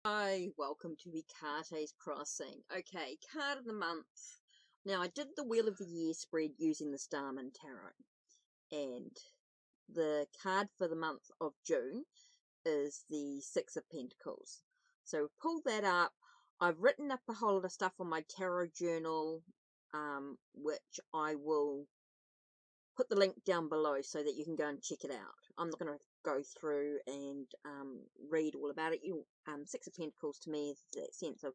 Hi, welcome to HeKate's Crossing. Okay, card of the month. Now, I did the Wheel of the Year spread using the Starman Tarot, and the card for the month of June is the Six of Pentacles. So, pull that up. I've written up a whole lot of stuff on my tarot journal, which I will put the link down below so that you can go and check it out. I'm not going to go through and read all about it. Six of Pentacles to me is that sense of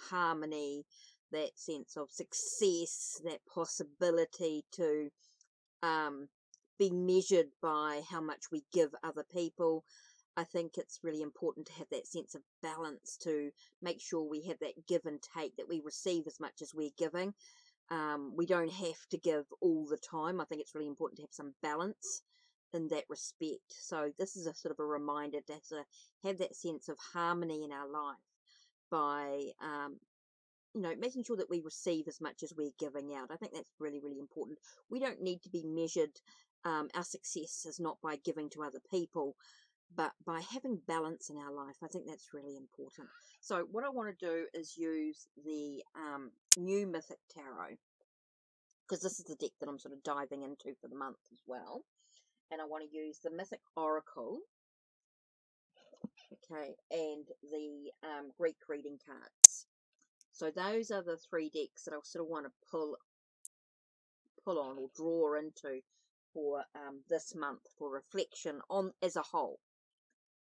harmony, that sense of success, that possibility to be measured by how much we give other people. I think it's really important to have that sense of balance, to make sure we have that give and take, that we receive as much as we're giving. We don't have to give all the time. I think it's really important to have some balance in that respect. So this is a sort of a reminder to have that sense of harmony in our life by, making sure that we receive as much as we're giving out. I think that's really, really important. We don't need to be measured. Our success is not by giving to other people, but by having balance in our life. I think that's really important. So what I want to do is use the new Mythic Tarot, because this is the deck that I'm sort of diving into for the month as well. And I want to use the Mythic Oracle, okay, and the Greek reading cards. So those are the three decks that I sort of want to pull on or draw into for this month for reflection on as a whole.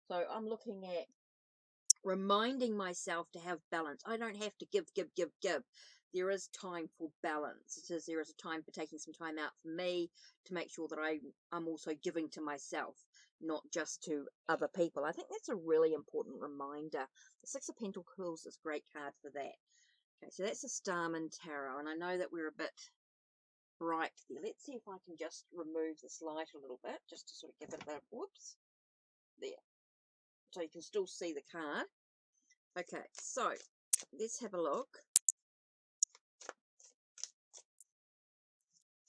So I'm looking at reminding myself to have balance. I don't have to give. There is time for balance. There is a time for taking some time out for me to make sure that I'm also giving to myself, not just to other people. I think that's a really important reminder. The Six of Pentacles is a great card for that. Okay, so that's a Starman Tarot, and I know that we're a bit bright there. Let's see if I can just remove this light a little bit, just to sort of give it a bit of, whoops, there. So you can still see the card. Okay, so let's have a look.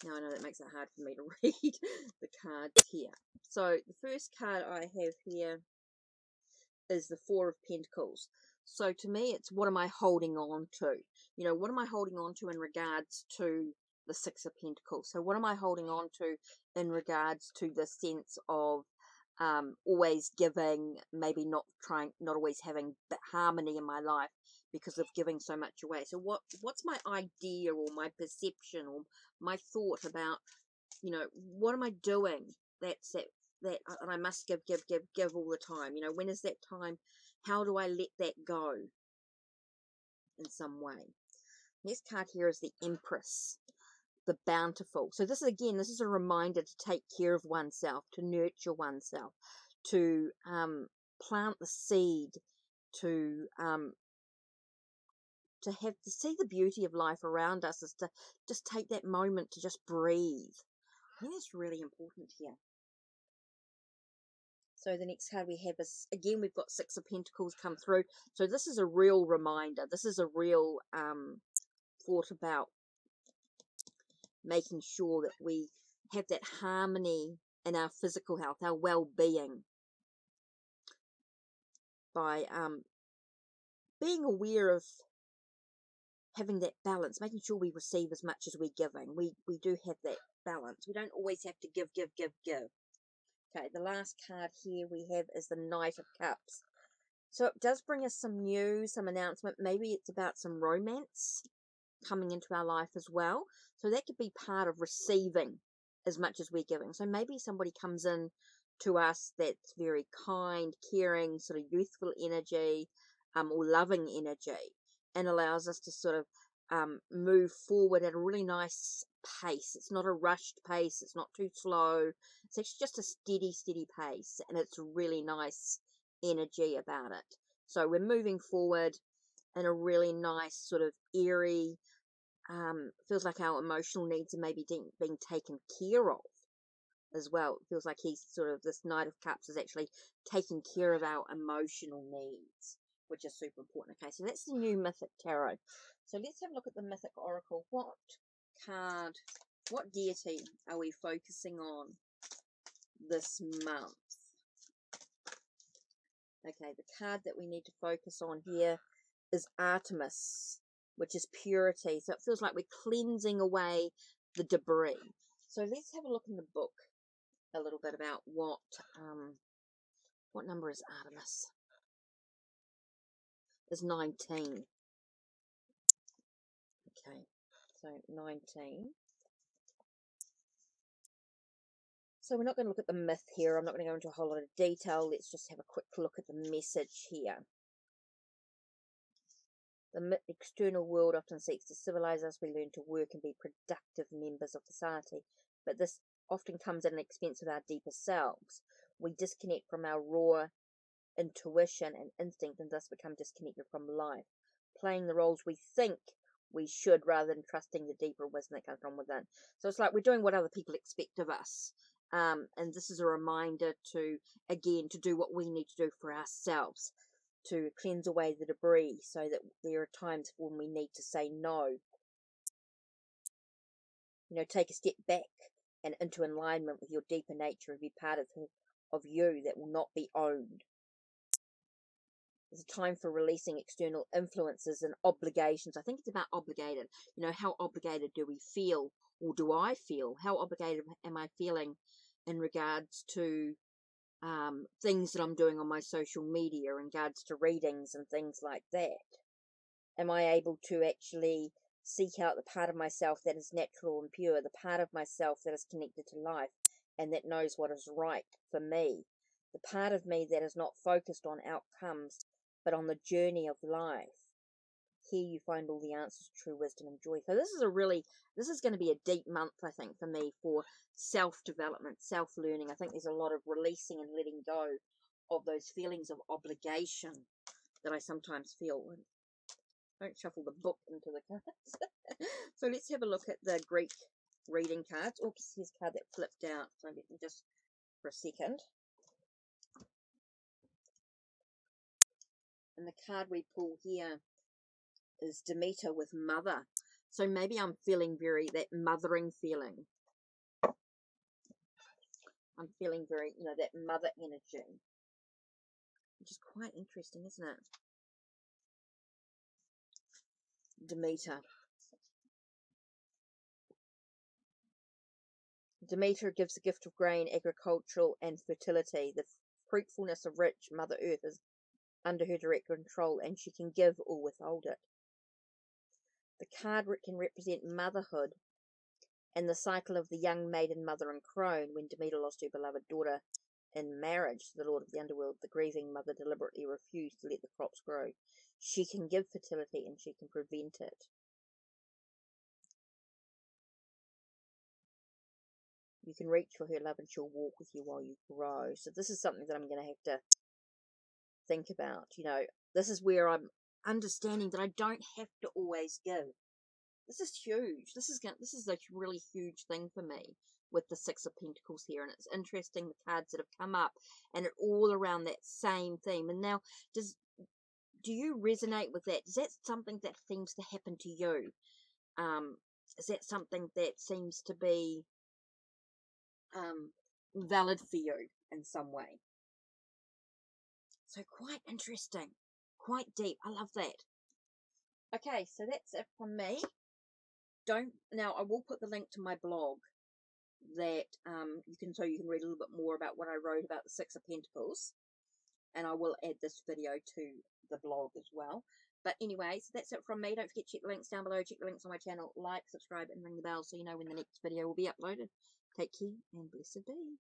Now I know that makes it hard for me to read the cards here. So the first card I have here is the Four of Pentacles. So to me, it's what am I holding on to? What am I holding on to in regards to the Six of Pentacles? So what am I holding on to in regards to the sense of always giving, maybe not always having harmony in my life because of giving so much away? So what's my idea or my perception or my thought about, what am I doing that I must give all the time? When is that time? How do I let that go in some way? Next card here is the Empress, the Bountiful. So this is a reminder to take care of oneself, to nurture oneself, to plant the seed, to see the beauty of life around us, is to just take that moment to just breathe. I think that's really important here. So the next card we have is, again, we've got Six of Pentacles come through. So this is a real reminder. This is a real thought about making sure that we have that harmony in our physical health, our well-being, by being aware of having that balance, making sure we receive as much as we're giving. We do have that balance. We don't always have to give. Okay, the last card here we have is the Knight of Cups. So it does bring us some news, some announcement. Maybe it's about some romance coming into our life as well. So that could be part of receiving as much as we're giving. So maybe somebody comes in to us that's very kind, caring, sort of youthful energy, or loving energy, and allows us to sort of move forward at a really nice pace. It's not a rushed pace. It's not too slow. It's actually just a steady pace, and it's really nice energy about it. So we're moving forward in a really nice sort of airy, feels like our emotional needs are maybe being taken care of as well. It feels like this Knight of Cups is actually taking care of our emotional needs, which is super important. Okay, so that's the new Mythic Tarot. So let's have a look at the Mythic Oracle. What card, what deity are we focusing on this month? Okay, the card that we need to focus on here is Artemis, which is purity. So it feels like we're cleansing away the debris. So let's have a look in the book a little bit about what number is Artemis? Is 19. Okay, so 19. So we're not going to look at the myth here. I'm not going to go into a whole lot of detail. Let's just have a quick look at the message here. The external world often seeks to civilize us. We learn to work and be productive members of society. But this often comes at an expense of our deeper selves. We disconnect from our raw intuition and instinct and thus become disconnected from life, playing the roles we think we should rather than trusting the deeper wisdom that comes from within. So it's like we're doing what other people expect of us. And this is a reminder to, again, to do what we need to do for ourselves, to cleanse away the debris so that there are times when we need to say no. You know, take a step back and into alignment with your deeper nature and be part of you that will not be owned. It's a time for releasing external influences and obligations. I think it's about obligated. You know, how obligated do we feel, or do I feel? How obligated am I feeling in regards to things that I'm doing on my social media, in regards to readings and things like that? Am I able to actually seek out the part of myself that is natural and pure, the part of myself that is connected to life and that knows what is right for me, the part of me that is not focused on outcomes but on the journey of life? Here you find all the answers to true wisdom and joy. So this is going to be a deep month, I think, for me, for self-development, self-learning. I think there's a lot of releasing and letting go of those feelings of obligation that I sometimes feel. Don't shuffle the book into the cards. So let's have a look at the Greek reading cards. Oops, here's a card that flipped out. So let me just, for a second. And the card we pull here is Demeter with Mother. So maybe I'm feeling that mothering feeling. I'm feeling very, that mother energy. Which is quite interesting, isn't it? Demeter. Demeter gives the gift of grain, agricultural, and fertility. The fruitfulness of rich Mother Earth is under her direct control, and she can give or withhold it. The card can represent motherhood and the cycle of the young maiden mother and crone. When Demeter lost her beloved daughter in marriage to the lord of the underworld, the grieving mother deliberately refused to let the crops grow. She can give fertility and she can prevent it. You can reach for her love and she'll walk with you while you grow. So this is something that I'm going to have to think about. This is where I'm understanding that I don't have to always give. This is huge. This is a really huge thing for me with the Six of Pentacles here. And it's interesting, the cards that have come up and it's all around that same theme. And now, do you resonate with that? Is that something that seems to happen to you? Is that something that seems to be valid for you in some way? So quite interesting, quite deep. I love that. Okay, so that's it from me. Now I will put the link to my blog that you can read a little bit more about what I wrote about the Six of Pentacles, and I will add this video to the blog as well. But anyway, so that's it from me. Don't forget to check the links down below, check the links on my channel, like, subscribe, and ring the bell so you know when the next video will be uploaded. Take care and blessed be.